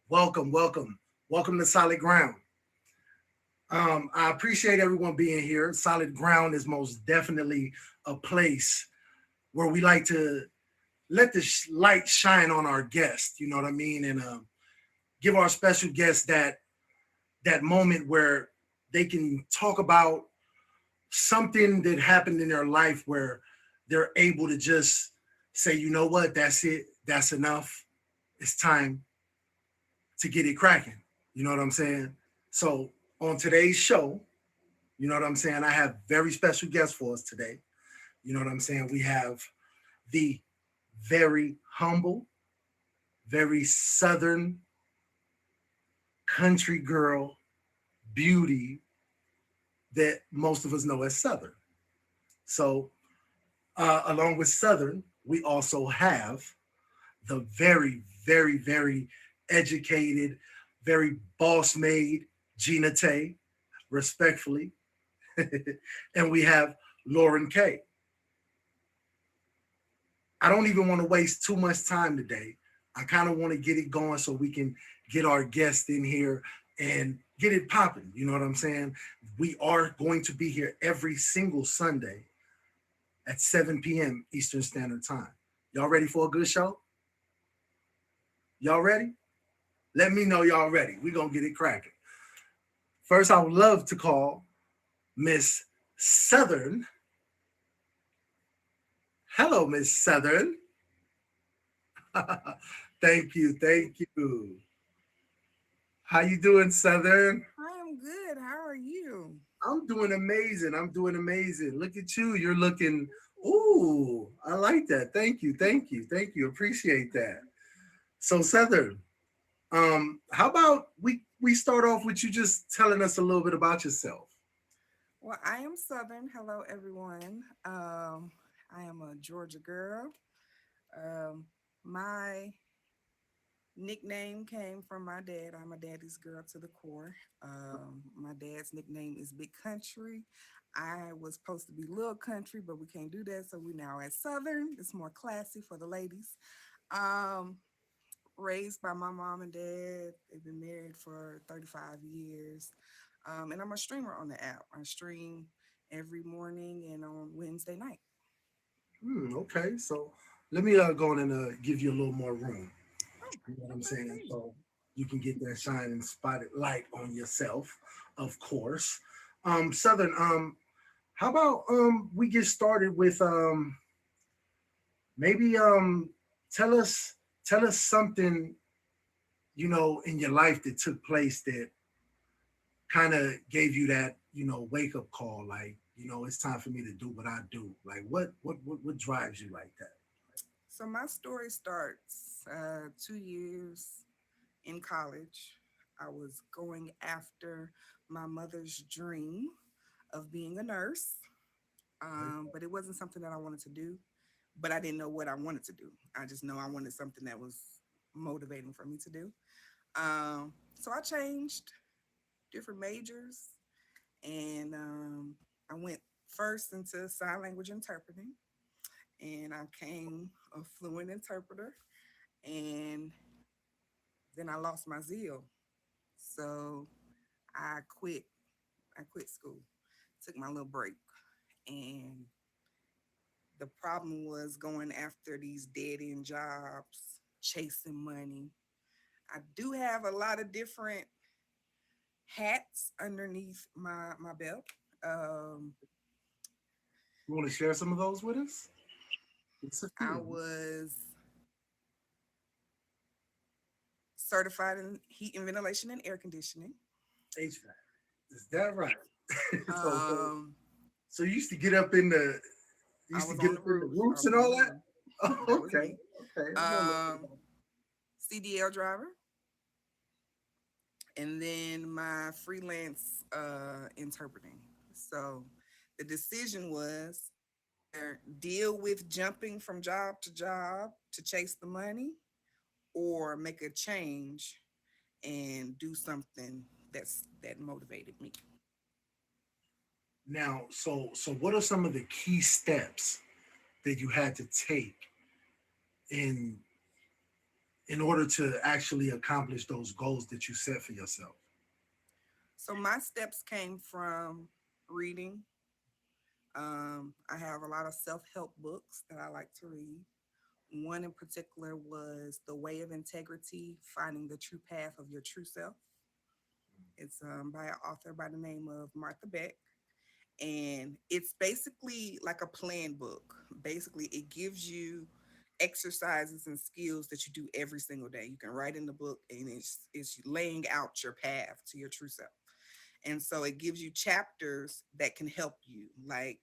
Welcome, welcome, welcome to Solid Ground. I appreciate everyone being here. Solid Ground is most definitely a place where we like to let the light shine on our guests. You know what I mean, and give our special guests that moment where they can talk about something that happened in their life where they're able to just say, you know what, that's it, that's enough. It's time to get it cracking. You know what I'm saying? So on today's show, you know what I'm saying? I have very special guests for us today. You know what I'm saying? We have the very humble, very southern country girl beauty that most of us know as Southern. So, along with Southern, we also have the very, very, very educated, very boss made Gina Tay, respectfully. And we have Lauren K. I don't even want to waste too much time today. I kind of want to get it going so we can get our guests in here and get it popping. You know what I'm saying? We are going to be here every single Sunday at 7 p.m. Eastern Standard Time. Y'all ready for a good show? Y'all ready? Let me know y'all ready. We're going to get it cracking. First, I would love to call Miss Southern. Hello, Miss Southern. Thank you, thank you. How you doing, Southern? I am good. How are you? I'm doing amazing. I'm doing amazing. Look at you. You're looking. Ooh, I like that. Thank you, thank you, thank you. Appreciate that. So, Southern, how about we start off with you just telling us a little bit about yourself. Well, I am Southern. Hello, everyone. I am a Georgia girl. Um, my nickname came from my dad. I'm a daddy's girl to the core. My dad's nickname is Big Country. I was supposed to be Little Country, but we can't do that, so we now at Southern. It's more classy for the ladies. Um, Raised by my mom and dad. They've been married for 35 years. And I'm a streamer on the app. I stream every morning and on Wednesday night. Okay, so let me go on and give you a little more room. Oh, You know what I'm saying? okay. So you can get that shining spotted light on yourself, of course. Southern, how about we get started with maybe tell us tell us something in your life that took place that kind of gave you that wake up call, like it's time for me to do what I do. Like what drives you like that? So my story starts 2 years in college. I was going after my mother's dream of being a nurse, Right? but it wasn't something that I wanted to do. But I didn't know what I wanted to do. I just know I wanted something that was motivating for me to do. So I changed different majors, and I went first into sign language interpreting, and I became a fluent interpreter. And then I lost my zeal, so I quit. I quit school, took my little break, and the problem was going after these dead end jobs, chasing money. I do have a lot of different hats underneath my belt. Um, You want to share some of those with us? It's a I few. was certified in heat and ventilation and air conditioning. HVAC. Is that right? so, so Um, so you used to get up in the you I used to was get on up the in the roof. I roofs and was on all the that. roof. Oh, That was okay, me. okay. I'm gonna look at Um, that. CDL driver, and then my freelance interpreting. So the decision was either deal with jumping from job to job to chase the money, or make a change and do something that motivated me. Now, so what are some of the key steps that you had to take in in order to actually accomplish those goals that you set for yourself? So my steps came from reading. I have a lot of self-help books that I like to read. One in particular was The Way of Integrity: Finding the True Path of Your True Self. It's by an author by the name of Martha Beck. And it's basically like a plan book. Basically, it gives you exercises and skills that you do every single day. You can write in the book, and it's laying out your path to your true self. And so it gives you chapters that can help you, like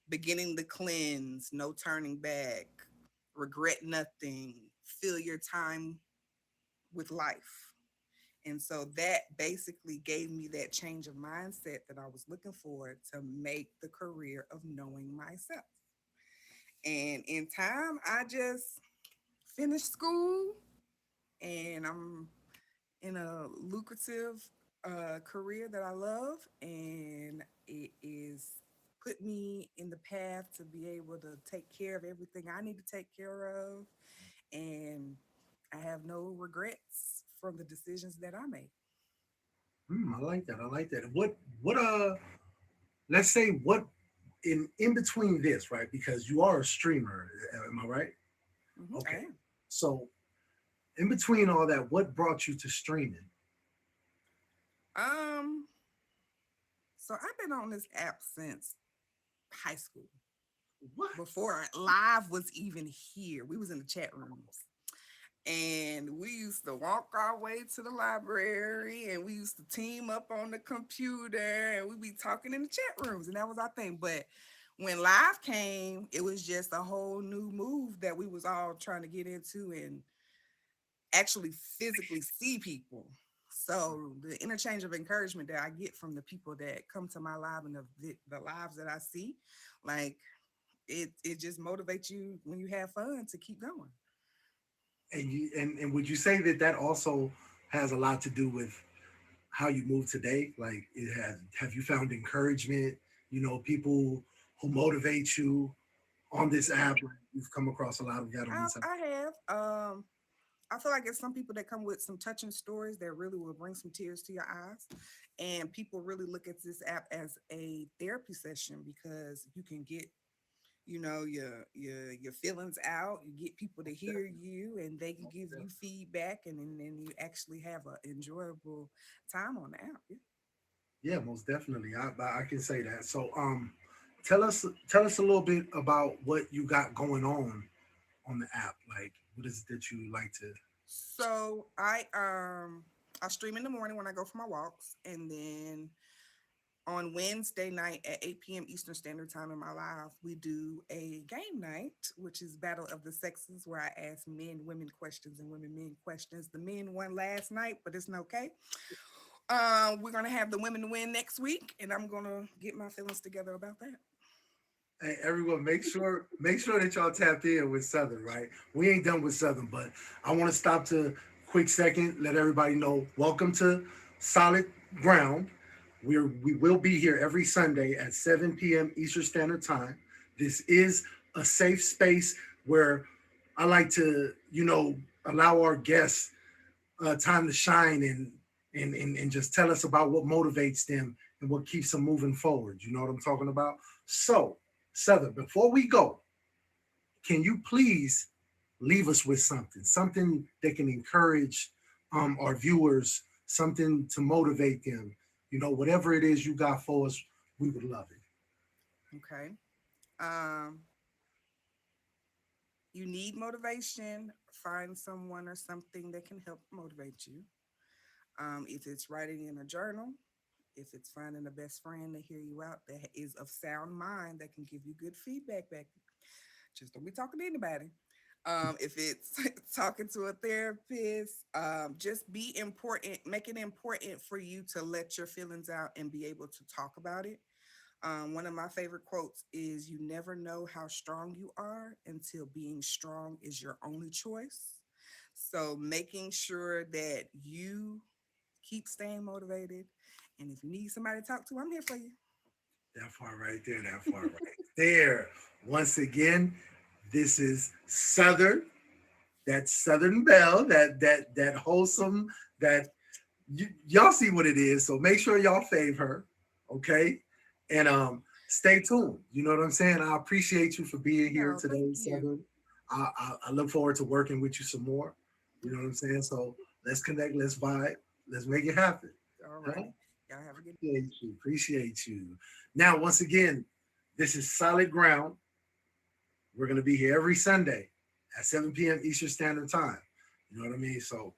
beginning the cleanse, no turning back, regret nothing, fill your time with life. And so that basically gave me that change of mindset that I was looking for to make the career of knowing myself. And in time, I just finished school, and I'm in a lucrative career that I love, and it is put me in the path to be able to take care of everything I need to take care of, and I have no regrets from the decisions that I made. I like that. I like that. What let's say what in between this, right? Because you are a streamer, am I right? I Okay. am. So in between all that, what brought you to streaming? Um, so I've been on this app since high school. What? Before live was even here. We was in the chat rooms. And we used to walk our way to the library, and we used to team up on the computer, and we'd be talking in the chat rooms, and that was our thing. But when live came, it was just a whole new move that we was all trying to get into and actually physically see people. So the interchange of encouragement that I get from the people that come to my live and the lives that I see, like it just motivates you when you have fun to keep going. And would you say that that also has a lot to do with how you move today? Like it has, have you found encouragement, people who motivate you on this app? You've come across a lot of that on I, this app. I have. I feel like it's some people that come with some touching stories that really will bring some tears to your eyes. And people really look at this app as a therapy session because you can get, your feelings out. You get people to hear you, and they can give you feedback, and then you actually have an enjoyable time on the app. Yeah. Yeah, most definitely. I can say that. So tell us a little bit about what you got going on the app. Like what is it that you like to? So I stream in the morning when I go for my walks, and then on Wednesday night at 8 p.m. Eastern Standard Time in my live, we do a game night, which is Battle of the Sexes, where I ask men women questions and women men questions. The men won last night, but it's okay. We're gonna have the women win next week, and I'm gonna get my feelings together about that. Hey, everyone, make sure that y'all tapped in with Southern, right? We ain't done with Southern, but I want to stop to quick second, let everybody know. Welcome to Solid Ground. We will be here every Sunday at 7 p.m. Eastern Standard Time. This is a safe space where I like to, allow our guests time to shine and just tell us about what motivates them and what keeps them moving forward. You know what I'm talking about? So, Southern, before we go, can you please leave us with something that can encourage our viewers, something to motivate them? Whatever it is you got for us, we would love it. Okay. Um, you need motivation. Find someone or something that can help motivate you. If it's writing in a journal, if it's finding a best friend to hear you out that is of sound mind that can give you good feedback back, just don't be talking to anybody. If it's talking to a therapist, just be important, make it important for you to let your feelings out and be able to talk about it. One of my favorite quotes is, "You never know how strong you are until being strong is your only choice." So making sure that you keep staying motivated. And if you need somebody to talk to, I'm here for you. That far right there, that far right there. Once again, this is Southern. that Southern Belle, that wholesome, that y'all see what it is. So make sure y'all fave her, okay? And stay tuned. You know what I'm saying? I appreciate you for being here No, thank today, you. Southern. I look forward to working with you some more. You know what I'm saying? So let's connect, let's vibe, let's make it happen. All Huh? righty. Y'all have a good Appreciate you. Appreciate you. Now, once again, this is Solid Ground. We're going to be here every Sunday at 7 p.m. Eastern Standard Time. You know what I mean? So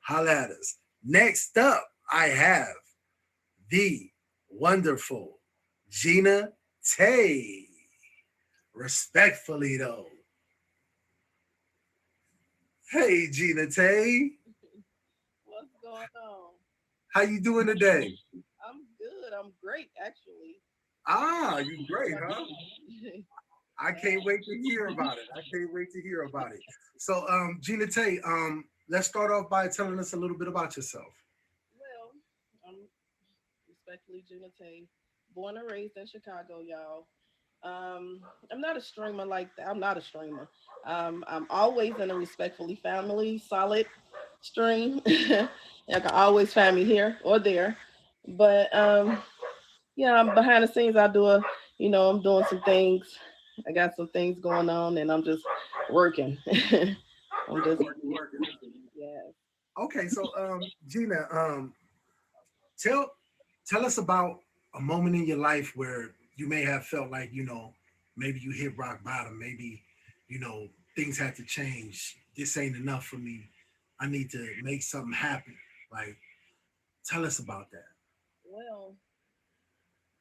holla at us. Next up, I have the wonderful Gina Tay. Respectfully, though. Hey, Gina Tay. What's going on? How you doing today? I'm good. I'm great, actually. Ah, you great, huh? I Yeah. can't wait to hear about it. I can't wait to hear about it. So, Gina Tay, let's start off by telling us a little bit about yourself. Well, I'm respectfully Gina Tay, born and raised in Chicago, y'all. I'm not a streamer like that. I'm not a streamer. I'm always in a respectfully family, solid stream. You can always find me here or there. But yeah, I'm behind the scenes. I'm doing some things. I got some things going on, and I'm just working. I'm just Working, working. yeah. Okay, so Gina, tell tell us about a moment in your life where you may have felt like maybe you hit rock bottom, maybe you know things had to change. This ain't enough for me. I need to make something happen. Like, tell us about that. Well,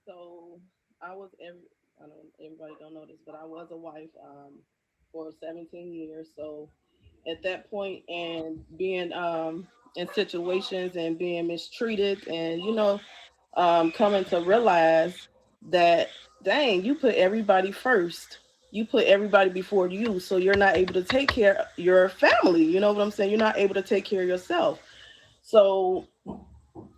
so I was every. I don't. Everybody don't know this, but I was a wife for 17 years. So at that point, and being in situations and being mistreated, and coming to realize that dang, you put everybody first. You put everybody before you, so you're not able to take care of your family. You know what I'm saying? You're not able to take care of yourself. So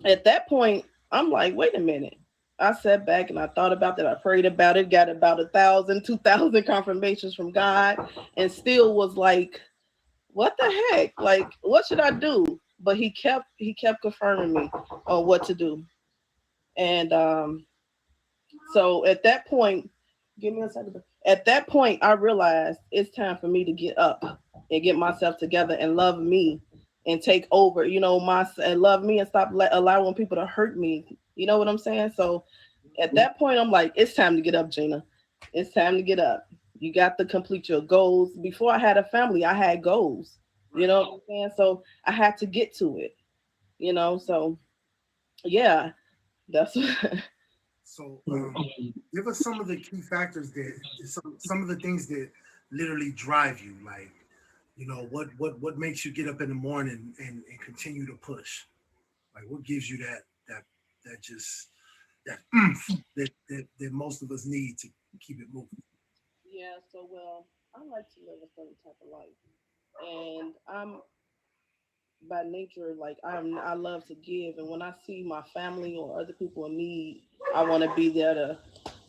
at that point, I'm like, wait a minute. I sat back and I thought about that. I prayed about it, got about 1,000, 2,000 confirmations from God, and still was like, what the heck? Like, what should I do? But he kept confirming me on what to do. And so at that point, give me a second. At that point, I realized it's time for me to get up and get myself together and love me and take over, and love me and stop allowing people to hurt me. You know what I'm saying? So at that point, I'm like, it's time to get up, Gina. It's time to get up. You got to complete your goals. Before I had a family, I had goals. You Right. know what I'm saying? So I had to get to it. So yeah, that's So, give us some of the key factors that some of the things that literally drive you. Like, what makes you get up in the morning and continue to push. Like, what gives you that just that oomph that most of us need to keep it moving. yeah. So well, I like to live a certain type of life, and I'm by nature like I love to give, and when I see my family or other people in need, I want to be there to,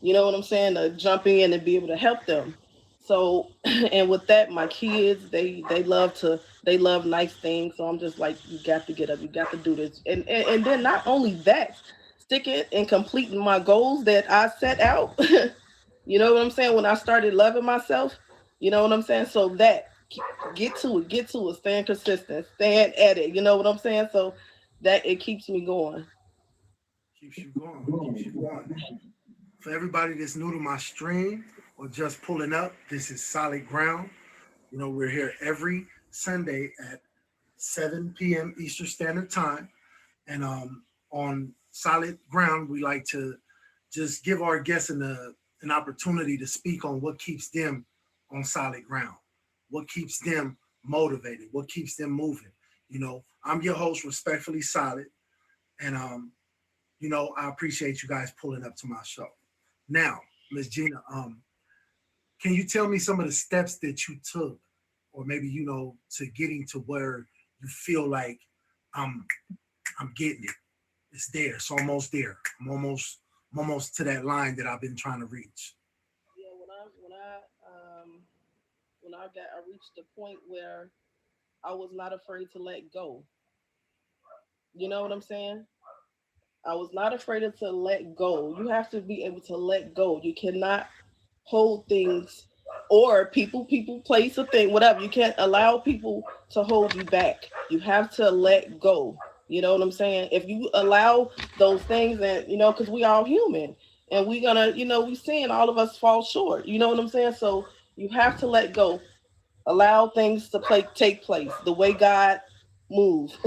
you know what I'm saying, to jump in and be able to help them. So and with that, my kids, they love nice things, so I'm just like, you got to get up, you got to do this, and then not only that, sticking and completing my goals that I set out. You know what I'm saying? When I started loving myself, you know what I'm saying? So that get to it, staying consistent, staying at it. You know what I'm saying? So that it keeps me going. Keeps you going, keeps you going. For everybody that's new to my stream or just pulling up, this is Solid Ground. We're here every Sunday at 7 p.m. Eastern Standard Time. And on Solid Ground, we like to just give our guests an opportunity to speak on what keeps them on solid ground, what keeps them motivated, what keeps them moving. I'm your host, Respectfully Solid. And, I appreciate you guys pulling up to my show. Now, Miss Gina, can you tell me some of the steps that you took, or maybe to getting to where you feel like I'm I'm getting it. It's there. It's almost there. I'm almost to that line that I've been trying to reach. Yeah, when I reached the point where I was not afraid to let go. You know what I'm saying? I was not afraid to let go. You have to be able to let go. You cannot hold things or people, place, a thing, whatever. You can't allow people to hold you back. You have to let go. You know what I'm saying? If you allow those things, and because we all human, and we gonna, we sin, all of us fall short. You know what I'm saying? So you have to let go. Allow things to take place the way God moves.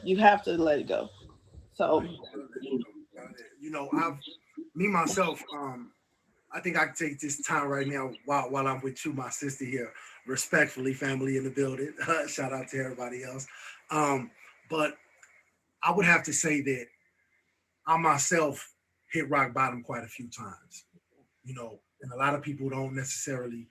You have to let it go. So I've me myself, I think I can take this time right now while I'm with you, my sister here, respectfully, family in the building. Shout out to everybody else. But I would have to say that I myself hit rock bottom quite a few times, and a lot of people don't necessarily,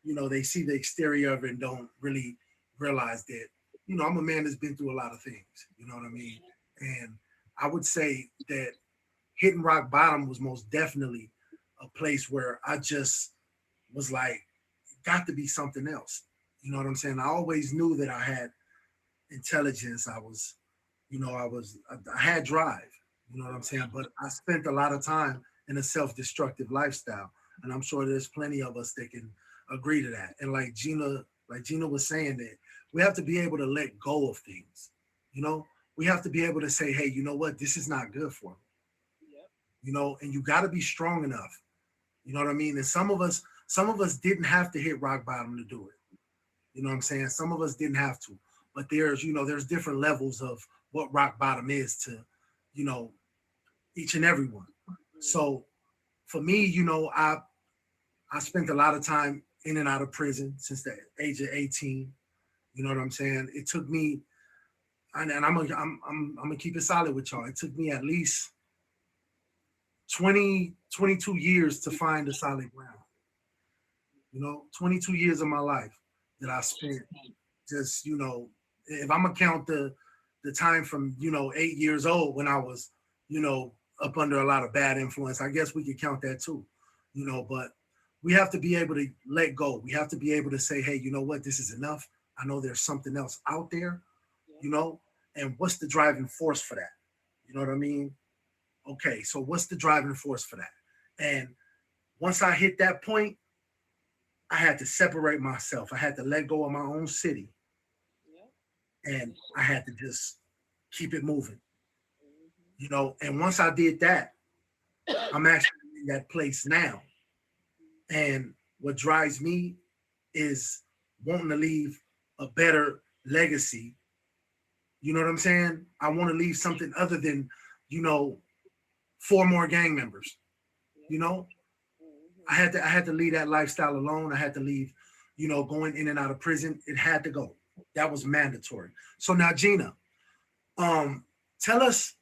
they see the exterior of it and don't really realize that, I'm a man that's been through a lot of things, you know what I mean? And I would say that hitting rock bottom was most definitely a place where I just was like, got to be something else. You know what I'm saying? I always knew that I had intelligence. I had drive, you know what I'm saying? But I spent a lot of time in a self-destructive lifestyle. And I'm sure there's plenty of us that can agree to that. And like Gina was saying, that we have to be able to let go of things. We have to be able to say, hey, you know what? This is not good for me. Yep. And you got to be strong enough. You know what I mean? And some of us didn't have to hit rock bottom to do it. You know what I'm saying? Some of us didn't have to. But there's different levels of what rock bottom is to, each and every one. So for me, I spent a lot of time in and out of prison since the age of 18. You know what I'm saying? It took me, and I'm gonna keep it solid with y'all. It took me at least 22 years to find a solid ground. 22 years of my life that I spent just, if I'm gonna count the time from, 8 years old when I was, up under a lot of bad influence, I guess we could count that too, but we have to be able to let go. We have to be able to say, hey, you know what, this is enough. I know there's something else out there, and what's the driving force for that? You know what I mean? Okay, so what's the driving force for that? And once I hit that point, I had to separate myself. I had to let go of my own city. And I had to just keep it moving. And once I did that, I'm actually in that place now. And what drives me is wanting to leave a better legacy. You know what I'm saying? I want to leave something other than, 4 more gang members. I had to leave that lifestyle alone. I had to leave, going in and out of prison. It had to go. That was mandatory. So now, Gina, tell us,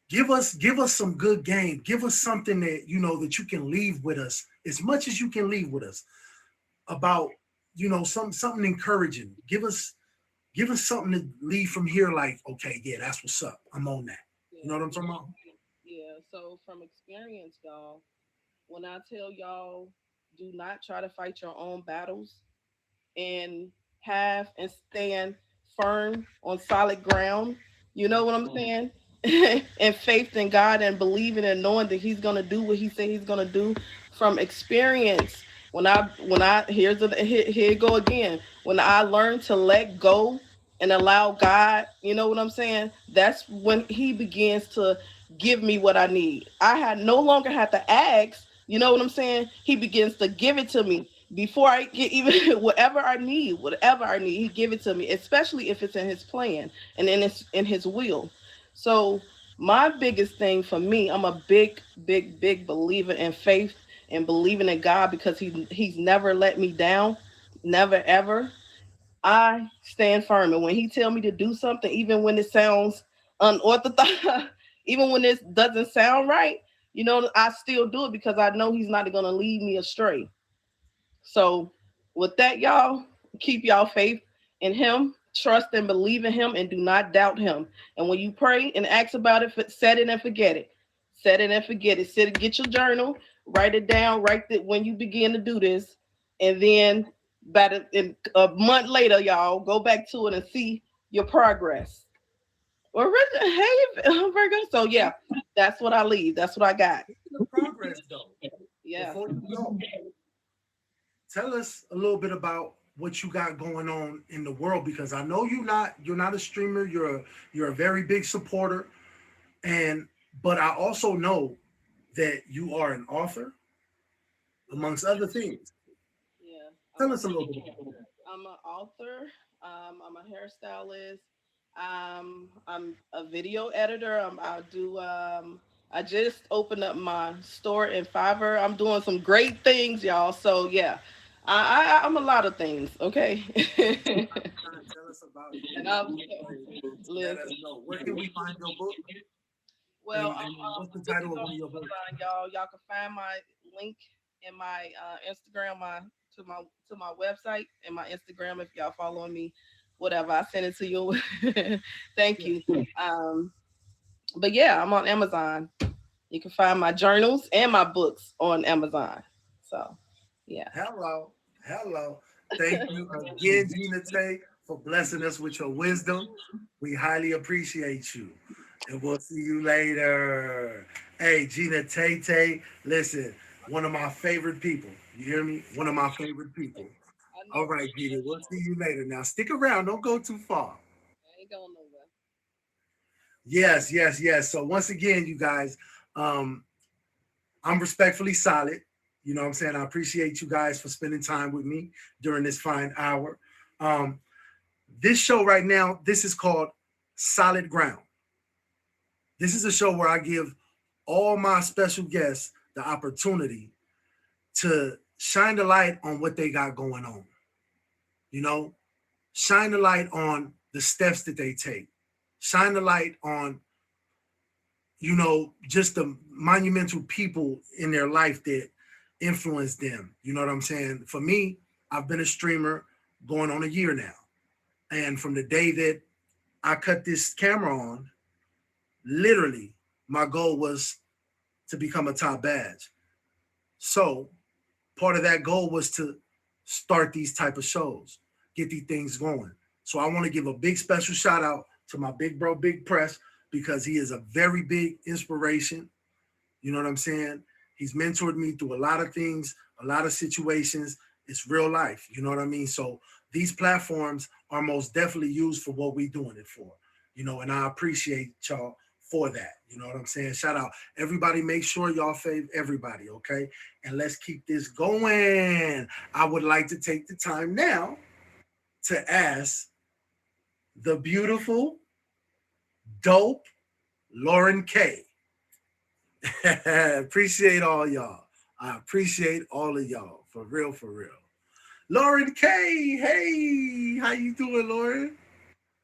give us some good game. Give us something that, that you can leave with us, as much as you can leave with us, about, something encouraging. Give us something to leave from here, like, okay, yeah, that's what's up. I'm on that. You know what I'm talking about? Yeah. So from experience, y'all, when I tell y'all, do not try to fight your own battles, and stand firm on solid ground. You know what I'm saying? And faith in God, and believing and knowing that He's gonna do what He said He's gonna do. From experience, when I here it go again. When I learned to let go and allow God, you know what I'm saying? That's when He begins to give me what I need. I no longer had to ask. You know what I'm saying? He begins to give it to me before I get even whatever I need, He give it to me, especially if it's in His plan and in His will. So my biggest thing for me, I'm a big believer in faith and believing in God, because He's never let me down, never ever. I stand firm, and when He tell me to do something, even when it sounds unorthodox, even when it doesn't sound right, I still do it, because I know He's not going to lead me astray. So with that, y'all, keep y'all faith in Him, trust and believe in Him, and do not doubt Him. And when you pray and ask about it, set it and forget it. Set it and forget it. Get your journal, write it down, when you begin to do this, and then Better in a month later, y'all go back to it and see your progress. Well, hey, Virgo. So yeah, that's what I leave. That's what I got. Speaking of progress, though, Yeah. before you go, tell us a little bit about what you got going on in the world because I know you're not a streamer. You're a very big supporter, and but I also know that you are an author, amongst other things. Yeah. Tell us a little bit about that. I'm an author. I'm a hairstylist. I'm a video editor. I do. I just opened up my store in Fiverr. I'm doing some great things, y'all. So yeah, I'm a lot of things. Okay. Tell us about your And book. Let us listen. know where can we find your book Well, and what's the my book is title of on one of your books? Amazon, y'all. Y'all can find my link in my Instagram, to my website and my Instagram if y'all following me. Whatever, I send it to you. Thank Yeah. you. Um, but yeah, I'm on Amazon. You can find my journals and my books on Amazon. So yeah. Hello, hello. Thank you again, Gina Tay, for blessing us with your wisdom. We highly appreciate you. And we'll see you later. Hey, Gina Tay Tay, listen, one of my favorite people. You hear me? One of my favorite people. I All know. right, Gina, we'll see you later. Now, stick around. Don't go too far. I ain't going nowhere. Yes, yes, yes. So, once again, you guys, um, I'm respectfully solid. You know what I'm saying? I appreciate you guys for spending time with me during this fine hour. Um, this show right now, this is called Solid Ground. This is a show where I give all my special guests the opportunity to shine the light on what they got going on. You know, shine the light on the steps that they take. Shine the light on, just the monumental people in their life that influenced them. You know what I'm saying? For me, I've been a streamer going on a year now. And from the day that I cut this camera on, literally, my goal was to become a top badge. So part of that goal was to start these type of shows, get these things going. So I want to give a big special shout out to my big bro, Big Press, because he is a very big inspiration. You know what I'm saying? He's mentored me through a lot of things, a lot of situations. It's real life. You know what I mean? So these platforms are most definitely used for what we're doing it for. And I appreciate y'all for that. You know what I'm saying? Shout out. Everybody make sure y'all fave everybody, okay? And let's keep this going. I would like to take the time now to ask the beautiful, dope Lauren K. Appreciate all y'all. I appreciate all of y'all. For real, for real. Lauren K. Hey, how you doing, Lauren?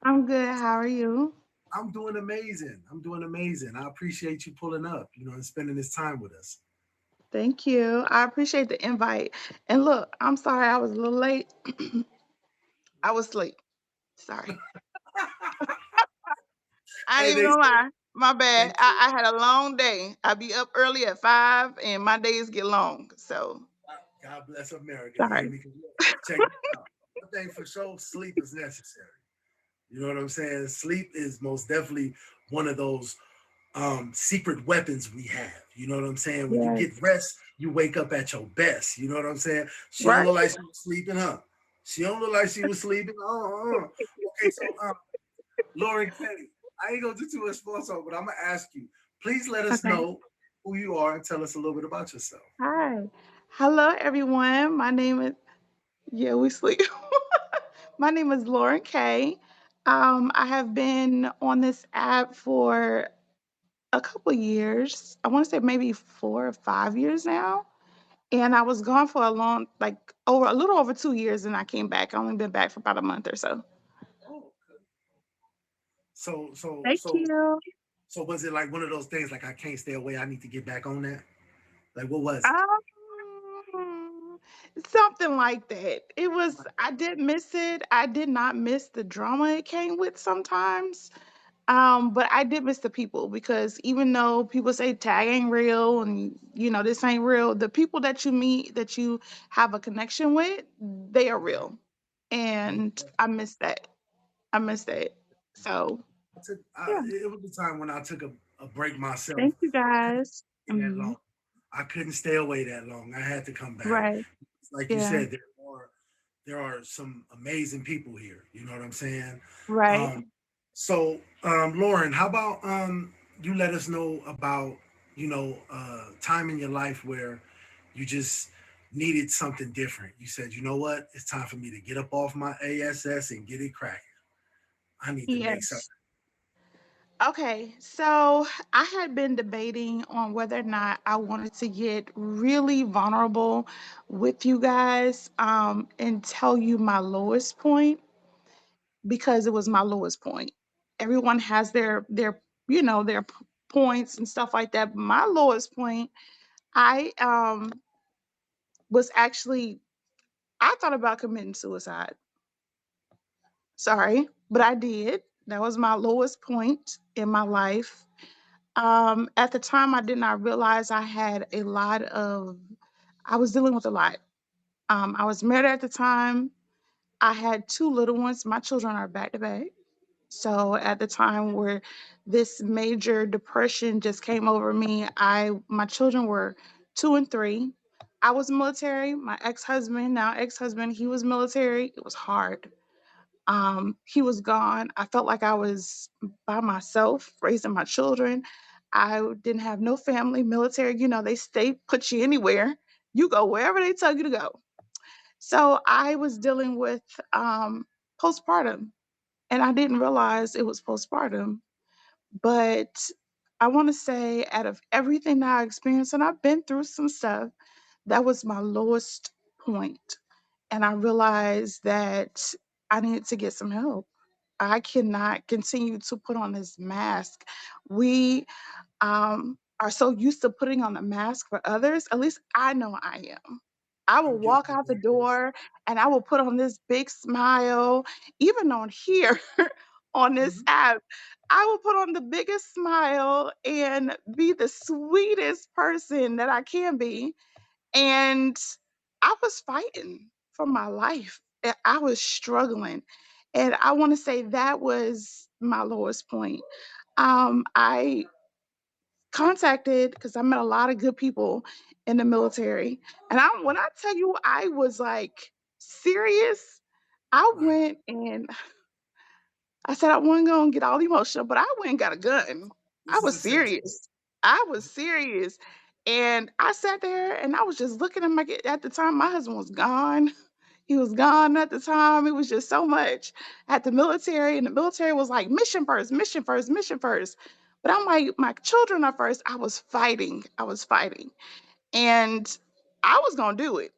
I'm good. How are you? I'm doing amazing. I'm doing amazing. I appreciate you pulling up, and spending this time with us. Thank you. I appreciate the invite. And look, I'm sorry I was a little late. I was asleep. Sorry. I Hey, ain't even they gonna say, lie. My they bad. say, I had a long day. I be up early at 5 and my days get long. So God bless America. You hear sorry. me? Check this out. One thing for sure, sleep is necessary. You know what I'm saying? Sleep is most definitely one of those secret weapons we have. You know what I'm saying? When you Yes. get rest, you wake up at your best. You know what I'm saying? She don't Right. look like she was sleeping, huh? She don't look like she was sleeping. Okay, so Lauren Kenny, I ain't gonna do too much sports on, but I'm gonna ask you. Please let us Okay. know who you are and tell us a little bit about yourself. Hi. Hello everyone. My name is yeah, we sleep. My name is Lauren Kay. I have been on this app for a couple years. I want to say maybe 4 or 5 years now. And I was gone for a long, like over a little over 2 years, and I came back. I only been back for about a month or so. Oh, okay. So, so, Thank so, you. so was it like one of those things like I can't stay away? I need to get back on that. Like what was it? Um, Something like that. It was. I did miss it. I did not miss the drama it came with sometimes. But I did miss the people because even though people say tag ain't real and this ain't real, the people that you meet that you have a connection with, they are Right. real. Most And definitely. I miss that. I miss that. So yeah. It was a time when I took a break myself. Thank you guys. That Hmm. long. I couldn't stay away that long. I had to come back. Right. Like you Yeah. said, there are some amazing people here. You know what I'm saying? Right. Um, Lauren, how about you let us know about time in your life where you just needed something different. You said, you know what, it's time for me to get up off my ass and get it cracking. I need to make something. Yes. Okay, so I had been debating on whether or not I wanted to get really vulnerable with you guys, and tell you my lowest point because it was my lowest point. Everyone has their points and stuff like that. But my lowest point, I was actually I thought about committing suicide. Sorry, but I did. That was my lowest point in my life. At the time, I did not realize I was dealing with a lot. I was married at the time. I had two little ones. My children are back to back. So at the time where this major depression just came over me, my children were 2 and 3. I was military. My ex-husband, now ex-husband, he was military. It was hard. He was gone. I felt like I was by myself raising my children. I didn't have no family. Military, they put you anywhere. You go wherever they tell you to go. So I was dealing with postpartum, and I didn't realize it was postpartum. But I want to say, out of everything that I experienced, and I've been through some stuff, that was my lowest point. And I realized that I needed to get some help. I cannot continue to put on this mask. We are so used to putting on a mask for others. At least I know I am. I will I'm guilty walk of out the that. Yes. door and I will put on this big smile, even on here on this Mhm. app. I will put on the biggest smile and be the sweetest person that I can be. And I was fighting for my life. I was struggling. And I want to say that was my lowest point. I contacted because I met a lot of good people in the military. And when I tell you I was like serious, I Right. went and I said I wasn't gonna get all emotional, but I went and got a gun. I This is was a safe space. serious. I was serious. And I sat there and I was just looking at at the time my husband was gone. He was gone at the time. It was just so much at the military, and the military was like mission first, mission first, mission first. But I'm like, my children are first. I was fighting. I was fighting. And I was gonna do it.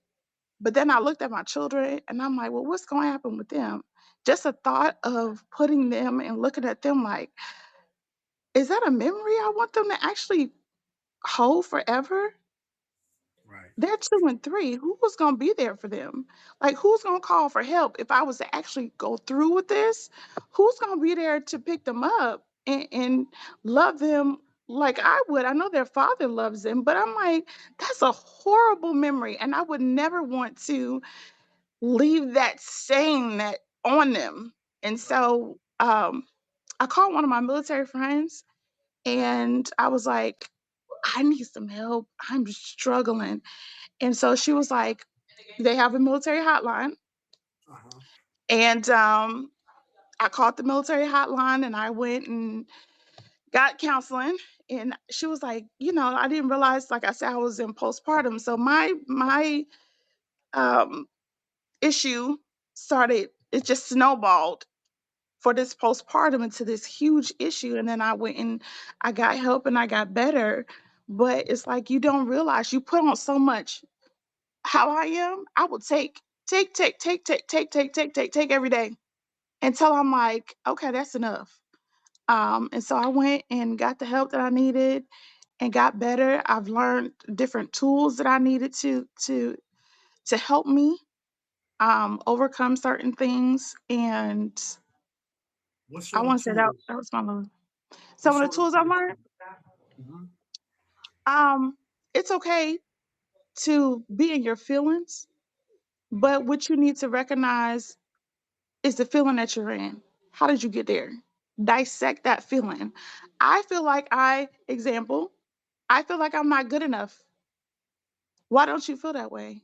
But then I looked at my children and I'm like, well, what's gonna happen with them? Just a thought of putting them and looking at them like, is that a memory I want them to actually hold forever? Right. They're 2 and 3. Who was gonna be there for them? Like, who's gonna call for help if I was to actually go through with this? Who's gonna be there to pick them up and love them like I would? I know their father loves them, but I'm like, that's a horrible memory, and I would never want to leave that stain that on them. And Right. so, I called one of my military friends, and I was like, I need some help. I'm struggling. And so she was like, they have a military hotline. Uh-huh. And I called the military hotline and I went and got counseling. And she was like, I didn't realize, like I said, I was in postpartum. So my um, issue started, it just snowballed for this postpartum into this huge issue. And then I went and I got help and I got better. But it's like you don't realize you put on so much. How I am, I will take every day until I'm like, okay, that's enough. And so I went and got the help that I needed and got better. I've learned different tools that I needed to help me overcome certain things. And What I sort of want to say that tools? that was my love. You Some of the sort of. tools I learned, Mhm. um, it's okay to be in your feelings, but what you need to recognize is the feeling that you're in. How did you get there? Dissect that feeling. I feel like I feel like I'm not good enough. Why don't you feel that way?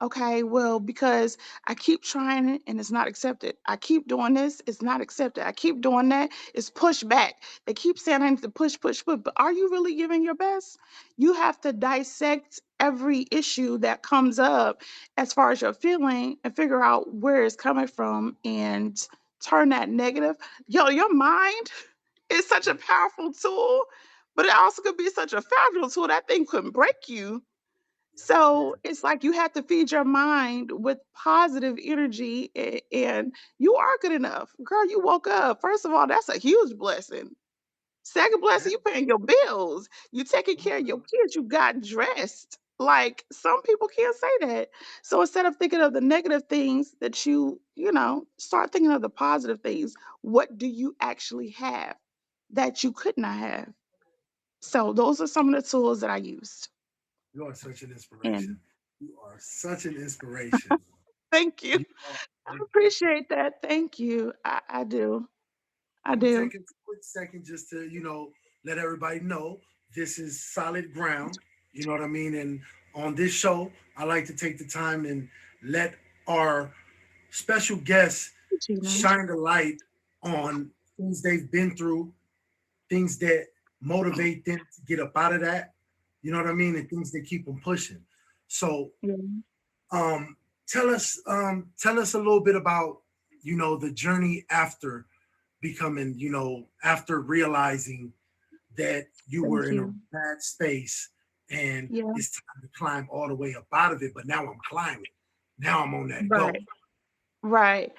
Okay, well, because I keep trying it and it's not accepted. I keep doing this, it's not accepted. I keep doing that, it's pushed back. They keep saying I need to push, push, push, but are you really giving your best? You have to dissect every issue that comes up as far as your feeling and figure out where it's coming from and turn that negative. Yo, your mind is such a powerful tool, but it also could be such a fragile tool. That thing could break you. Yes, it So can. it's like you have to feed your mind with positive energy, and you are good enough. Girl, you woke up. First of all, that's a huge blessing. Second Yeah. blessing, you paying your bills. You taking care of your kids. You got dressed. Like some people can't say that. So instead of thinking of the negative things that start thinking of the positive things. What do you actually have that you could not have? So those are some of the tools that I used. You are such an inspiration. And You are such an inspiration. thank you. You are. I I'm appreciate that. Thank you. I do. I gonna do. take a quick second just to, let everybody know this is solid ground. You know what I mean? And on this show, I like to take the time and let our special guests Gina. shine the light on things they've been through, things that motivate them to get up out of that. You know what I mean? And things that keep them pushing. So, Yeah. um, tell us a little bit about, the journey after becoming, after realizing that you were Thank in a you. bad space and Yeah. it's time to climb all the way up out of it. But now I'm climbing. Now I'm on that go. Right. Right.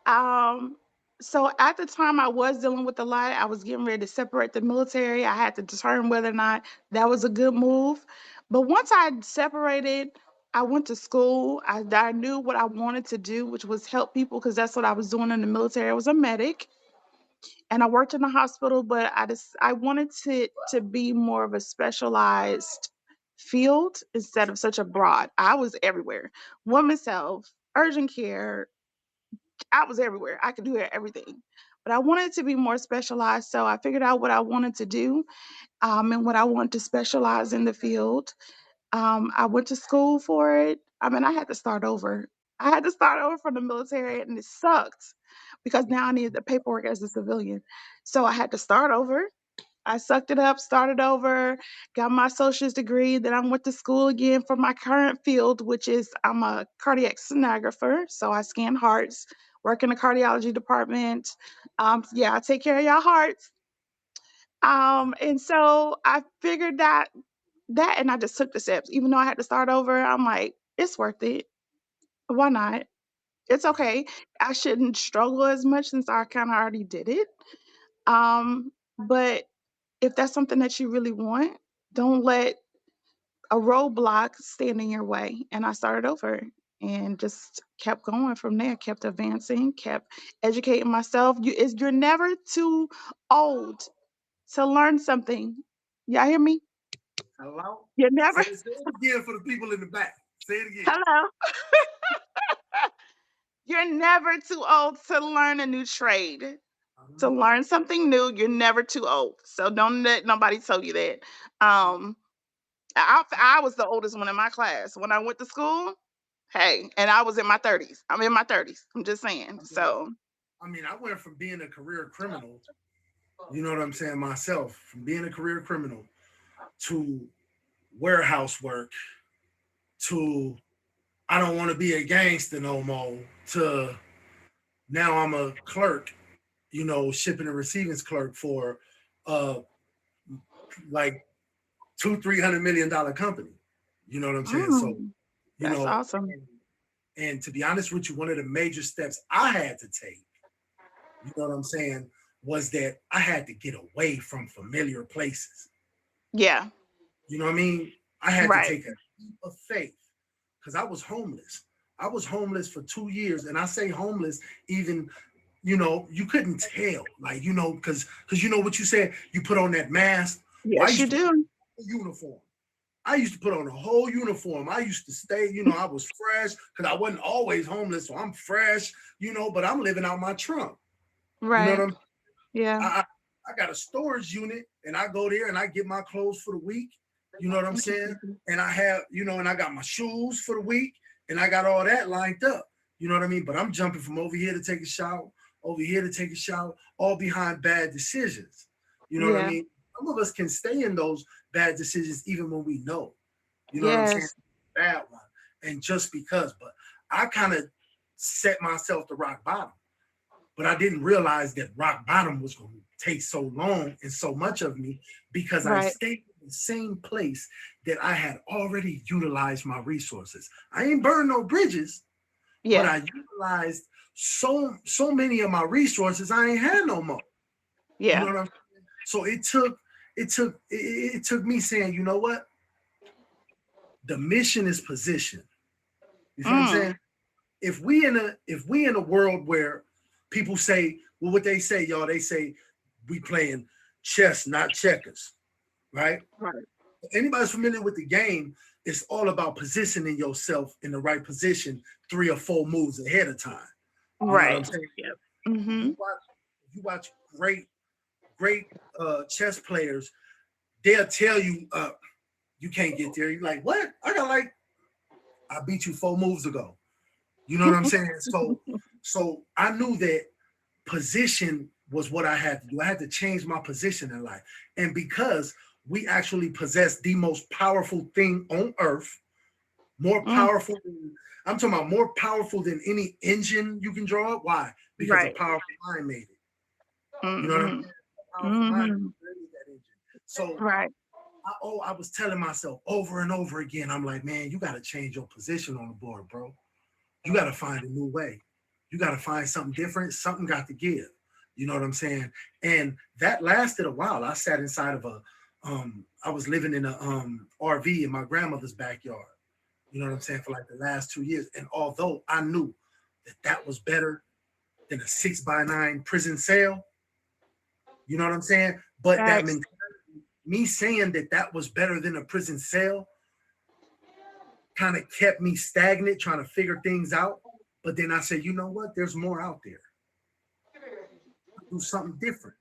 Um, so at the time I was dealing with a lot, I was getting ready to separate the military. I had to determine whether or not that was a good move. But once I separated, I went to school. I knew what I wanted to do, which was help people because that's what I was doing in the military. I was a medic and I worked in the hospital, but I wanted to be more of a specialized field instead of such a broad. I was everywhere. Women's health, urgent care, I was everywhere. I could do everything. But I wanted to be more specialized, so I figured out what I wanted to do, and what I wanted to specialize in the field. I went to school for it. I mean, I had to start over. I had to start over from the military, and it sucked because now I needed the paperwork as a civilian. So I had to start over. I sucked it up, started over, got my associate's degree. Then I went to school again for my current field, which is I'm a cardiac sonographer. So I scan hearts, work in the cardiology department. Yeah, I take care of y'all hearts. And so I figured that and I just took the steps. Even though I had to start over, I'm like, it's worth it. Why not? It's okay. I shouldn't struggle as much since I kind of already did it. But if that's something that you really want, don't let a roadblock stand in your way. And I started over and just kept going from there, kept advancing, kept educating myself. You're never too old to learn something. Y'all hear me? Hello? You're never, Say it again for the people in the back. Say it again. hello. You're never too old to learn a new trade. To Mhm. learn something new, you're never too old. So don't let nobody tell you that. Um, I was the oldest one in my class when I went to school. Hey, and I was in my 30s. I'm in my 30s. I'm just saying. I mean, So, I went from being a career criminal, you know what I'm saying, myself, from being a career criminal to warehouse work to I don't want to be a gangster no more to now I'm a clerk, shipping and receiving clerk for uh like 200-300 million dollar company. You know what I'm saying? So, mm, you that's know, awesome. and to be honest with you, one of the major steps I had to take, you know what I'm saying, was that I had to get away from familiar places. Yeah, You know what I mean? I had to right. take a leap of faith because I was homeless. I was homeless for 2 years. And I say homeless even you couldn't tell, like, because you know what you said, you put on that mask. Well, I Yes, you used to put do. on a uniform. I used to put on a whole uniform. I used to stay, I was fresh because I wasn't always homeless, so I'm fresh, but I'm living out my trunk. You know what Right. I'm Yeah. I, I I got a storage unit and I go there and I get my clothes for the week. You know what I'm saying? And I have, and I got my shoes for the week and I got all that lined up. You know what I mean? But I'm jumping from over here to take a shower, over here to take a shower, all behind bad decisions. You know what I Yeah. mean? Some of us can stay in those bad decisions even when we know. You know what I'm saying? Yes. Bad one. And just because, but I kind of set myself to rock bottom, but I didn't realize that rock bottom was going to take so long and so much of me because I Right. stayed in the same place that I had already utilized my resources. I ain't burned no bridges, but Yeah. I utilized so many of my resources. I ain't had no more. You know Yeah. what I'm saying? So it took me saying, you know what? The mission is position. You feel what I'm Mm. saying? If we in a world where people say, well, what they say, y'all, they say we playing chess, not checkers, right? Right. Anybody's familiar with the game, it's all about positioning yourself in the right position 3 or 4 moves ahead of time. You know what I'm Right. saying? Yep. If Mm-hmm. you watch great chess players, they'll tell you you can't get there. You're like, what? I beat you 4 moves ago. You know what I'm saying? So I knew that position was what I had to do. I had to change my position in life. And because we actually possess the most powerful thing on earth, more Mm. powerful than, I'm talking about more powerful than any engine you can draw up. Why? Because a Right. powerful mind made it. You know what I'm Mm-hmm. saying? A powerful mind Mm-hmm. created that engine. So Right. I was telling myself over and over again, I'm like, man, you got to change your position on the board, bro. You got to find a new way. You got to find something different. Something got to give. You know what I'm saying? And that lasted a while. I sat inside of I was living in a RV in my grandmother's backyard. You know what I'm saying? For like the last 2 years. And although I knew that that was better than a 6x9 prison cell, you know what I'm saying? But that Facts. mentality, me saying that that was better than a prison cell, kind of kept me stagnant, trying to figure things out. But then I said, you know what? There's more out there. Do something different.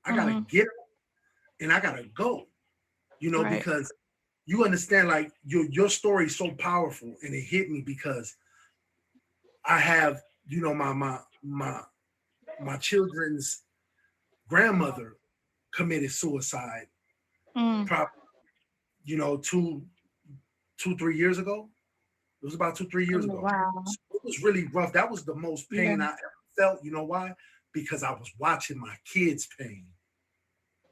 I gotta Mm-hmm. get up and I gotta go. Right. Because you understand, like your story is so powerful, and it hit me because I have, my children's grandmother committed suicide, Mm. probably, 2 3 years ago. It was about 2 3 years Oh, ago. wow. So it was really rough. That was the most Yeah. pain I ever felt. You know why? Because I was watching my kids' pain.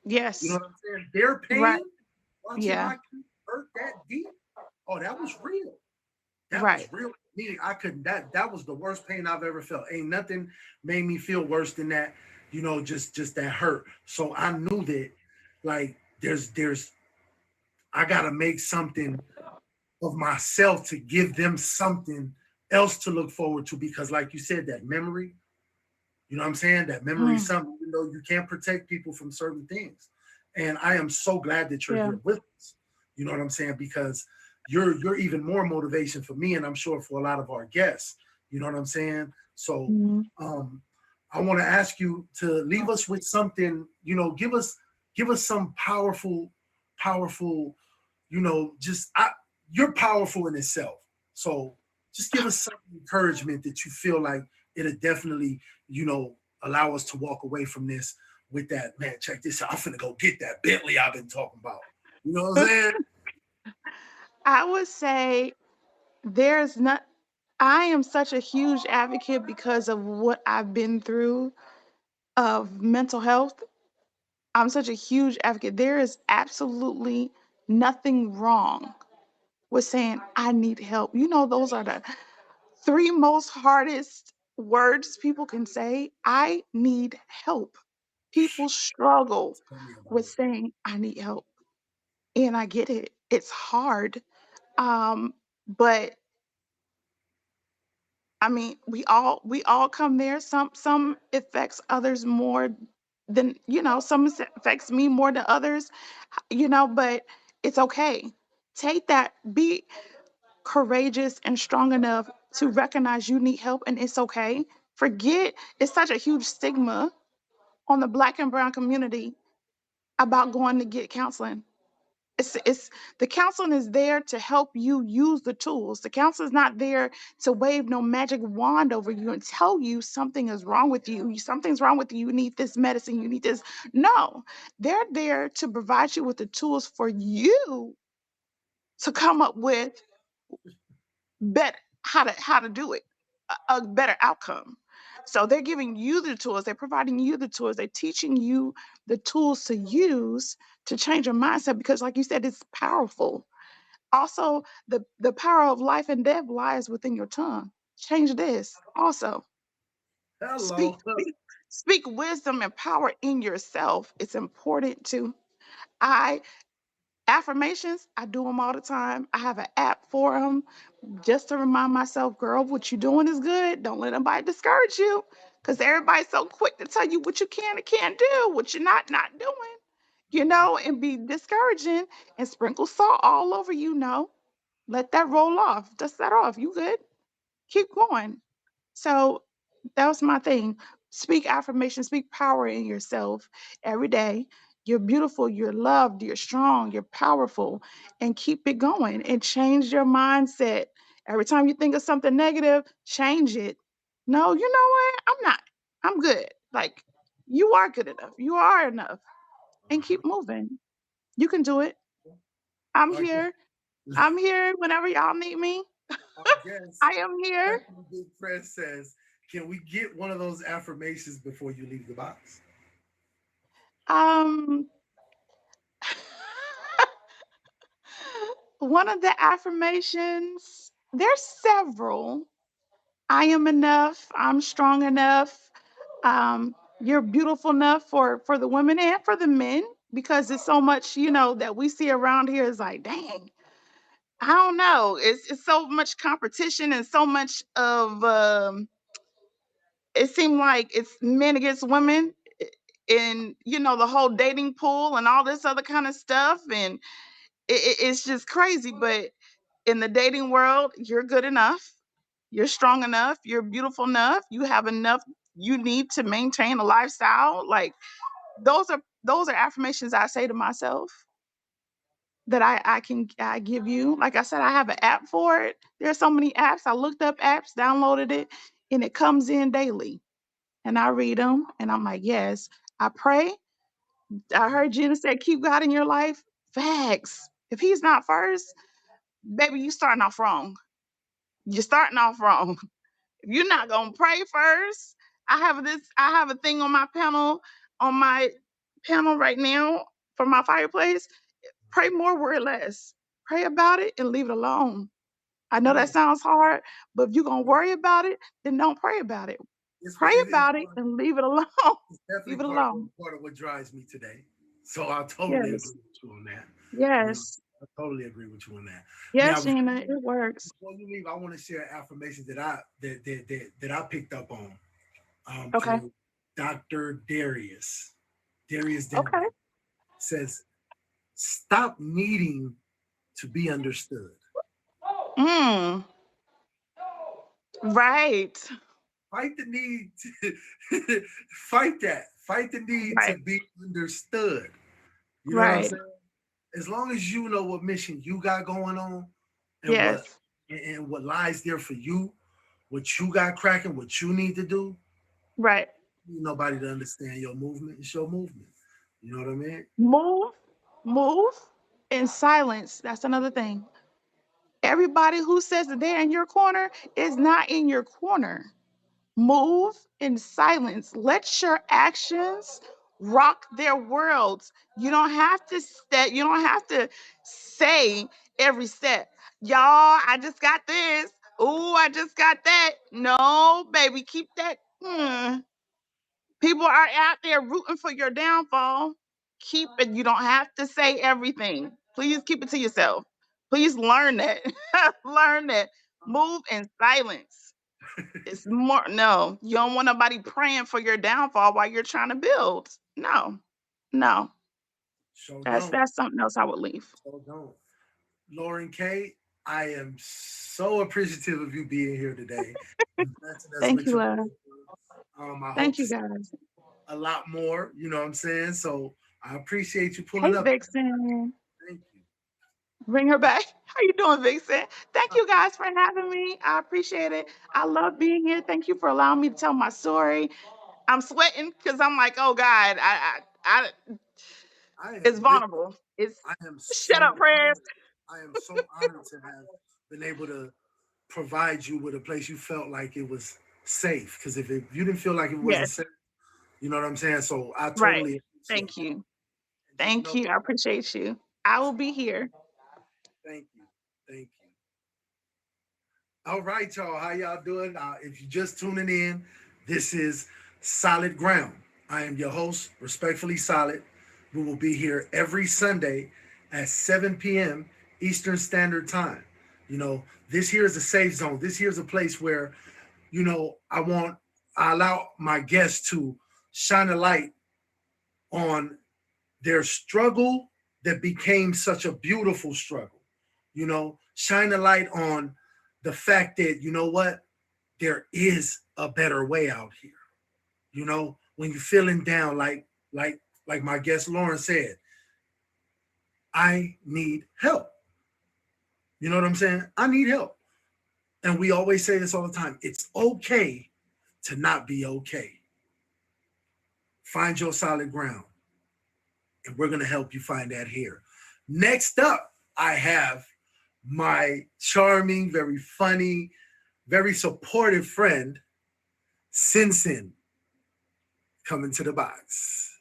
You know Yes. what I'm saying? Their Right. pain, watching Yeah. my kids hurt that deep. Oh, that was real. That Right. was real. Me, I couldn't. That was the worst pain I've ever felt. Ain't nothing made me feel worse than that. Just that hurt. So I knew that, like, there's I gotta make something of myself to give them something else to look forward to, because like you said, that memory, you know what I'm saying? That memory is Mm. something, you can't protect people from certain things. And I am so glad that you're Yeah. here with us. You know what I'm saying? Because you're even more motivation for me, and I'm sure for a lot of our guests. You know what I'm saying? So Mm-hmm. um I want to ask you to leave us with something, give us some powerful, just you're powerful in itself. So just give us some encouragement that you feel like it'll definitely, allow us to walk away from this with that, man, check this out. I'm finna go get that Bentley I've been talking about. You know what I'm saying? I would say there's not, I am such a huge advocate because of what I've been through of mental health. I'm such a huge advocate. There is absolutely nothing wrong with saying, I need help. Those are the three most hardest words people can say. I need help. People struggle Tell me about with it. saying, I need help. And I get it. It's hard. But I mean, we all come there. Some affects others more than, some affects me more than others, but it's okay. Take that, be courageous and strong enough to recognize you need help, and it's okay. Forget, it's such a huge stigma on the Black and brown community about going to get counseling. It's the counseling is there to help you use the tools. The counselor is not there to wave no magic wand over you and tell you something is wrong with you. Something's wrong with you. You need this medicine. You need this. No, they're there to provide you with the tools for you to come up with better how to do it, a better outcome. So they're giving you the tools. They're providing you the tools. They're teaching you the tools to use to change your mindset because, like you said, it's powerful. Also, the power of life and death lies within your tongue. Change this. Also, speak Hello. speak, speak wisdom and power in yourself. It's important to I affirmations. I do them all the time. I have an app for them just to remind myself, girl, what you're doing is good. Don't let anybody discourage you, because everybody's so quick to tell you what you can and can't do, what you're not doing, and be discouraging and sprinkle salt all over. Let that roll off. Dust that off. You good? Keep going. So that was my thing. Speak affirmation, speak power in yourself every day. You're beautiful, you're loved, you're strong, you're powerful, and keep it going and change your mindset. Every time you think of something negative, change it. No, you know what? I'm not. I'm good. Like, you are good enough. You are enough. And keep moving. You can do it. I'm Our guest, here. I'm here whenever y'all need me. our guest, I am here. Stephanie Big Press says, can we get one of those affirmations before you leave the box? Um, one of the affirmations, there's several. I am enough. I'm strong enough. You're beautiful enough for the women and for the men, because it's so much, that we see around here is like, dang, I don't know. It's so much competition and so much of it seemed like it's men against women in, the whole dating pool and all this other kind of stuff. And it's just crazy. But in the dating world, you're good enough, you're strong enough, you're beautiful enough, you have enough you need to maintain a lifestyle. Like, those are affirmations I say to myself that I give you. Like I said, I have an app for it. There's so many apps. I looked up apps, downloaded it, and it comes in daily. And I read them and I'm like, yes, I pray. I heard Jenna say, keep God in your life. Facts. If he's not first, baby, you starting off wrong. You're starting off wrong. If you're not gonna pray first, I have a thing on my panel right now for my fireplace. Pray more, word less. Pray about it and leave it alone. I know that Mm. sounds hard, but if you're gonna worry about it, then don't pray about it. Pray It's about it and leave it alone. definitely Leave it alone. part of what drives me today. So I totally Yes. agree with you on that. You know, Yes. I totally agree with you on that. Now, Yes, Gina, it works. before you leave, I want to share affirmations that I picked up on Okay. through Dr. Darius. Darius Okay. Denver says, "Stop needing to be understood. Mm. Right. Fight the need to fight that. Fight the need Right. to be understood. You know what I'm Right. saying? As long as you know what mission you got going on and Yes. what lies there for you, what you got cracking, what you need to do, Right. you need nobody to understand your movement. It's your movement. You know what I mean? Move, move in silence. That's another thing. Everybody who says that they're in your corner is not in your corner. Move in silence. Let your actions rock their worlds. You don't have to say every step. Y'all, I just got this. Oh, I just got that. No, baby, keep that. People are out there rooting for your downfall. Keep it. You don't have to say everything. Please keep it to yourself. Please learn that. Learn that. Move in silence. It's more, no, you don't want nobody praying for your downfall while you're trying to build. No, no, So that's don't. that's something else I would leave. So don't. Lauren K, I am so appreciative of you being here today and blessing us Thank with you, your love. I hope Thank to you, see guys. a lot more, you know what I'm saying? So I appreciate you Hey, pulling up. Vixen. Thank you. Bring her back. How you doing, Vixen? Thank you guys for having me. I appreciate it. I love being here. Thank you for allowing me to tell my story. I'm sweating because I'm like, oh God, I it's am vulnerable. It's I am shut up, so prayers. honored. I am so honored to have been able to provide you with a place you felt like it was safe. Because if you didn't feel like it wasn't Yes, safe, you know what I'm saying? So I right. totally appreciate Thank it. you. And just Thank know, you. I appreciate you. I will be here. thank you. Thank you. All right, y'all. How y'all doing? If you're just tuning in, this is Solid Ground. I am your host, Respectfully Solid. We will be here every Sunday at 7 p.m. Eastern Standard Time. You know, this here is a safe zone. This here is a place where, I allow my guests to shine a light on their struggle that became such a beautiful struggle. Shine a light on the fact that, you know what, there is a better way out here. When you're feeling down, like my guest Lauren said, I need help. You know what I'm saying? I need help. And we always say this all the time. It's okay to not be okay. Find your solid ground. And we're going to help you find that here. Next up, I have my charming, very funny, very supportive friend, Sin Sin, coming to the box.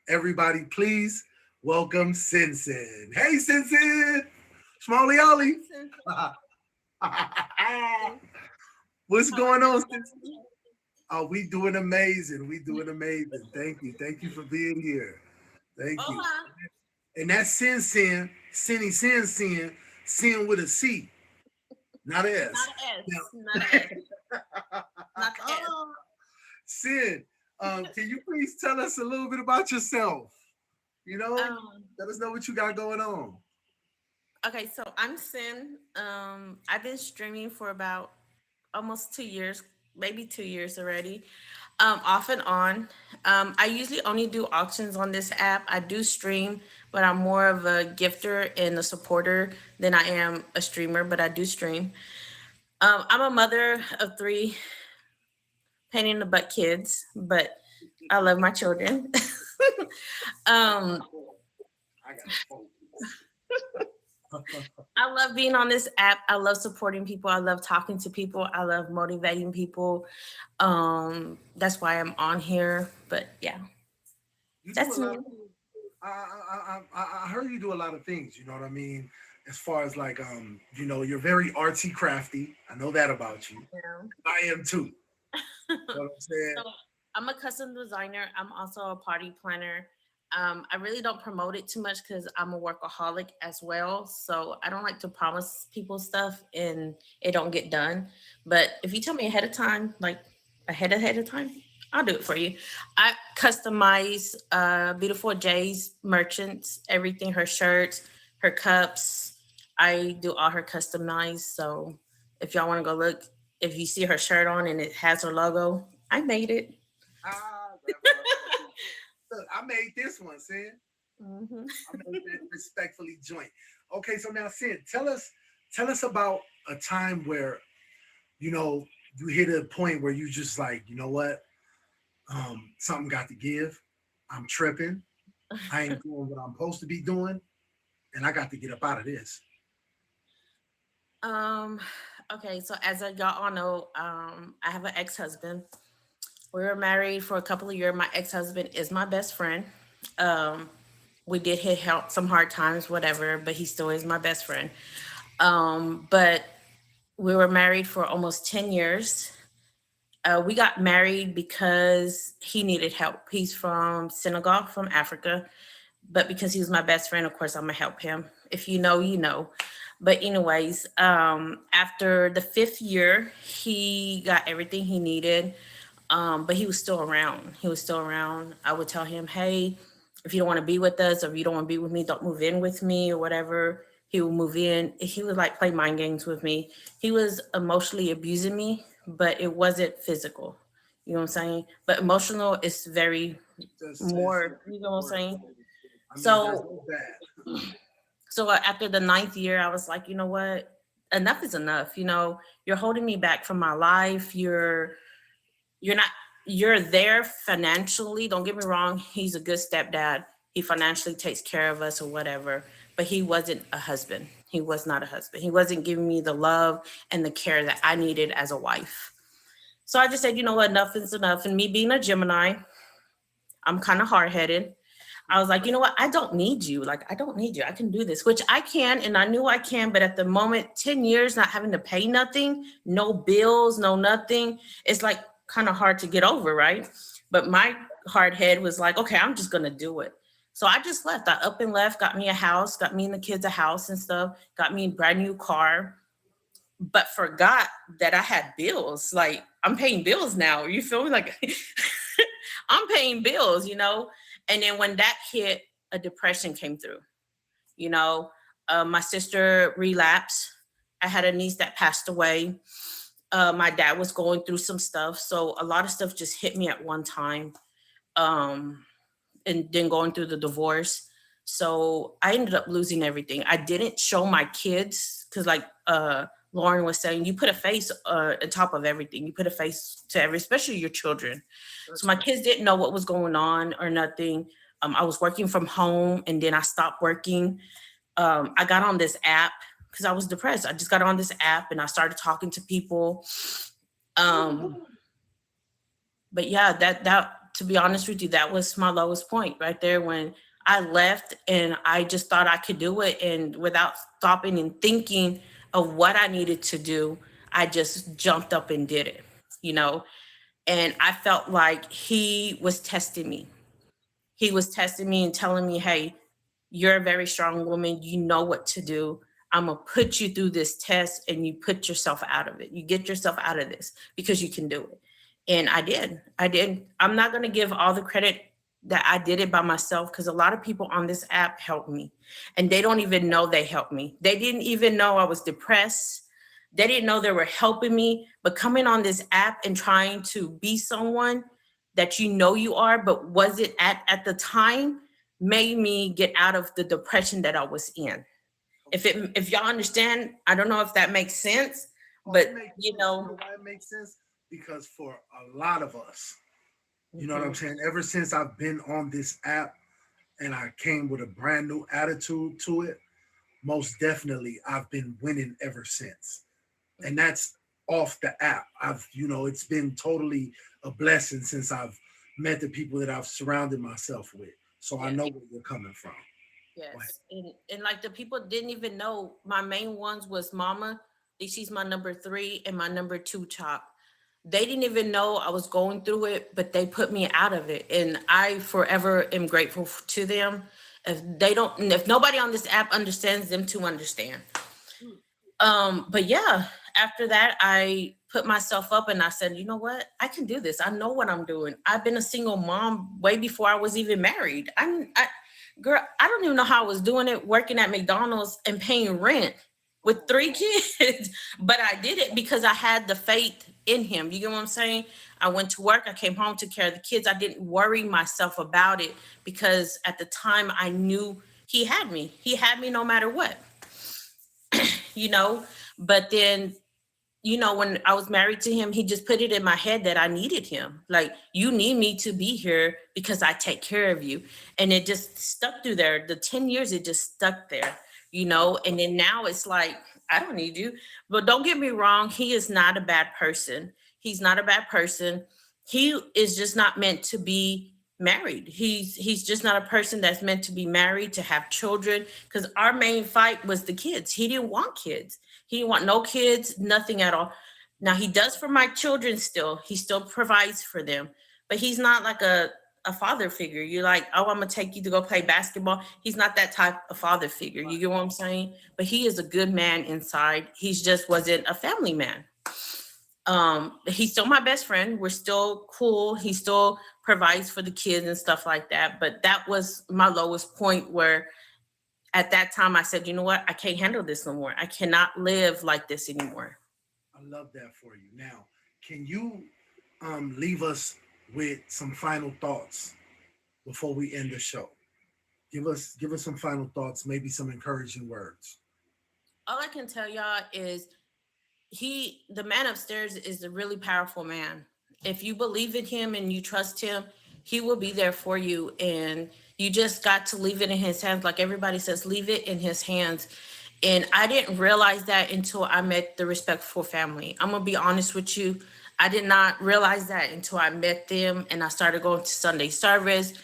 Everybody, please welcome Sin Sin. Hey, Sin Sin! Smalley Ollie! What's going on, Sin Sin? Oh, we doing amazing. We doing amazing. Thank you. Thank you for being here. Thank you. And that's Sin Sin, Sinny Sin Sin, Sin with a C, not an S. Not an S. Not the S. Sin, can you please tell us a little bit about yourself? Let us know what you got going on. Okay, so I'm Sin. I've been streaming for about almost 2 years, maybe 2 years already, off and on. I usually only do auctions on this app. I do stream, but I'm more of a gifter and a supporter than I am a streamer, but I do stream. I'm a mother of 3 pain in the butt kids, but I love my children. um, I got I love being on this app. I love supporting people. I love talking to people. I love motivating people. That's why I'm on here. But yeah, that's me. I heard you do a lot of things. You know what I mean? As far as like, you're very artsy crafty. I know that about you. Yeah. I am too. You know what I'm saying? So I'm a custom designer. I'm also a party planner. I really don't promote it too much because I'm a workaholic as well. So I don't like to promise people stuff and it don't get done. But if you tell me ahead of time, like ahead of time, I'll do it for you. I customize Beautiful J's merchants, everything, her shirts, her cups. I do all her customized. So if y'all want to go look, if you see her shirt on and it has her logo, I made it. Look, I made this one, Sin. Mm-hmm. I made that respectfully joint. Okay, so now, Sin, tell us about a time where, you hit a point where you just like, you know what? Something got to give. I'm tripping. I ain't doing what I'm supposed to be doing, and I got to get up out of this. Okay, so as y'all all know, I have an ex-husband. We were married for a couple of years. My ex-husband is my best friend. We did hit some hard times, whatever, but he still is my best friend. But we were married for almost 10 years. We got married because he needed help. He's from Senegal, from Africa. But because he was my best friend, of course, I'm going to help him. If you know, you know. But anyways, after the 5th year, he got everything he needed. But he was still around. He was still around. I would tell him, hey, if you don't want to be with us, or if you don't want to be with me, don't move in with me or whatever. He would move in. He would like play mind games with me. He was emotionally abusing me, but it wasn't physical. You know what I'm saying? But emotional is very more, you know what I'm saying? So, so after the 9th year, I was like, you know what? Enough is enough. You know, you're holding me back from my life. You're there financially. Don't get me wrong. He's a good stepdad. He financially takes care of us or whatever, but he wasn't a husband. He was not a husband. He wasn't giving me the love and the care that I needed as a wife. So I just said, you know what, enough is enough. And me being a Gemini, I'm kind of hard-headed. I was like, you know what? I don't need you. Like, I don't need you. I can do this, which I can. And I knew I can. But at the moment, 10 years, not having to pay nothing, no bills, no nothing. It's like kind of hard to get over, right? But my hard head was like, okay, I'm just going to do it. So I just left. I up and left, got me a house, got me and the kids a house and stuff, got me a brand new car, but forgot that I had bills. Like, I'm paying bills now. You feel me? Like, I'm paying bills, you know? And then when that hit, a depression came through. You know, my sister relapsed. I had a niece that passed away. My dad was going through some stuff. So a lot of stuff just hit me at one time. And then going through the divorce. So I ended up losing everything. I didn't show my kids because like Lauren was saying, you put a face on top of everything. You put a face to especially your children. So my kids didn't know what was going on or nothing. I was working from home and then I stopped working. I got on this app because I was depressed. I just got on this app and I started talking to people. But yeah, that to be honest with you, that was my lowest point right there when I left and I just thought I could do it. And without stopping and thinking of what I needed to do, I just jumped up and did it, you know? And I felt like he was testing me. He was testing me and telling me, hey, you're a very strong woman. You know what to do. I'm going to put you through this test and you put yourself out of it. You get yourself out of this because you can do it. And I did. I'm not going to give all the credit that I did it by myself because a lot of people on this app helped me and they don't even know they helped me. They didn't even know I was depressed. They didn't know they were helping me, but coming on this app and trying to be someone that you know you are, but was it at the time, made me get out of the depression that I was in. If y'all understand, I don't know if that makes sense, but you know. Why it makes sense? Because for a lot of us, you know what I'm saying? Ever since I've been on this app and I came with a brand new attitude to it, most definitely I've been winning ever since. And that's off the app. It's been totally a blessing since I've met the people that I've surrounded myself with. So I know where you're coming from. Yes. And like the people didn't even know my main ones was Mama. She's my number 3 and my number 2 Chop. They didn't even know I was going through it, but they put me out of it. And I forever am grateful to them. If nobody on this app understands, them to understand. But yeah, after that, I put myself up and I said, you know what? I can do this. I know what I'm doing. I've been a single mom way before I was even married. Girl, I don't even know how I was doing it, working at McDonald's and paying rent with 3 kids, but I did it because I had the faith in him. You get what I'm saying? I went to work, I came home, took care of the kids. I didn't worry myself about it because at the time I knew he had me. He had me no matter what, you know? But then, you know, when I was married to him, he just put it in my head that I needed him. Like, you need me to be here because I take care of you. And it just stuck through there. The 10 years, it just stuck there, you know? And then now it's like, I don't need you. But don't get me wrong. He is not a bad person. He's not a bad person. He is just not meant to be married. He's just not a person that's meant to be married, to have children. Because our main fight was the kids. He didn't want kids. He didn't want no kids, nothing at all. Now he does for my children still. He still provides for them. But he's not like a a father figure. You're like, oh, I'm gonna take you to go play basketball. He's not that type of father figure. You get what I'm saying? But he is a good man inside. He's just wasn't a family man. He's still my best friend. We're still cool. He still provides for the kids and stuff like that. But that was my lowest point where at that time I said, you know what? I can't handle this no more. I cannot live like this anymore. I love that for you. Now, can you leave us with some final thoughts before we end the show? Give us some final thoughts, maybe some encouraging words. All I can tell y'all is the man upstairs is a really powerful man. If you believe in him and you trust him, he will be there for you. And you just got to leave it in his hands. Like everybody says, leave it in his hands. And I didn't realize that until I met the Respectful family. I'm going to be honest with you. I did not realize that until I met them and I started going to Sunday service,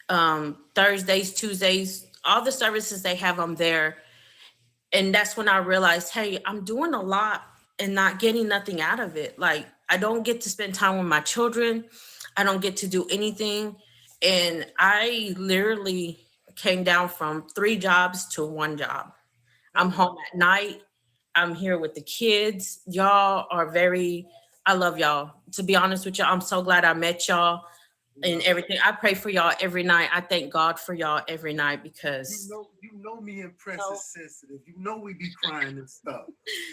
Thursdays, Tuesdays, all the services they have, I'm there. And that's when I realized, hey, I'm doing a lot and not getting nothing out of it. Like, I don't get to spend time with my children. I don't get to do anything. And I literally came down from 3 jobs to 1 job. I'm home at night. I'm here with the kids. Y'all are I love y'all. To be honest with y'all, I'm so glad I met y'all and everything. I pray for y'all every night. I thank God for y'all every night because you know me and Press is sensitive. You know we be crying and stuff.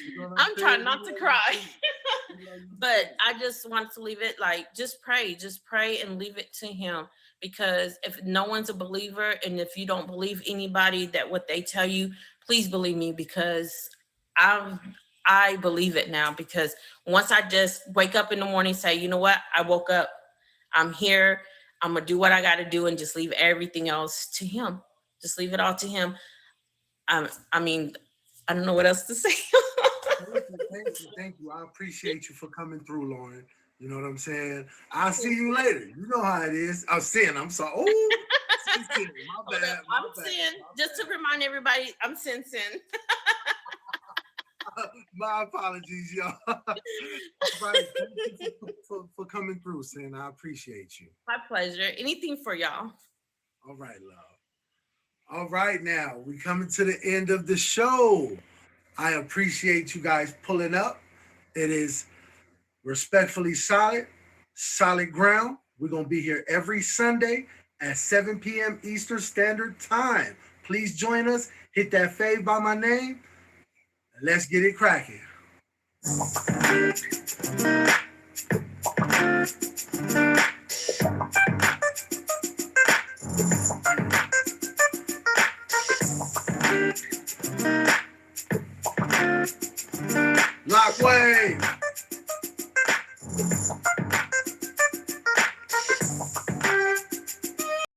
You know what I'm trying not to cry. You know, But I just want to leave it like, just pray and leave it to him. Because if no one's a believer and if you don't believe anybody that what they tell you, please believe me, because I believe it now. Because once I just wake up in the morning, say, you know what, I woke up, I'm here, I'm gonna do what I gotta do and just leave everything else to him. Just leave it all to him. I mean, I don't know what else to say. Thank you. I appreciate you for coming through, Lauren. You know what I'm saying? I'll see you later. You know how it is. I'm sorry. Oh, my bad. I'm Sin. Just to remind everybody, I'm Sin. My apologies, y'all. Right. Thank you for coming through, Sin. I appreciate you. My pleasure. Anything for y'all. All right, love. All right, now we coming to the end of the show. I appreciate you guys pulling up. It is Respectfully Solid Ground. We're going to be here every Sunday at 7 p.m. Eastern Standard Time. Please join us. Hit that fave by my name. And let's get it cracking. Lockway.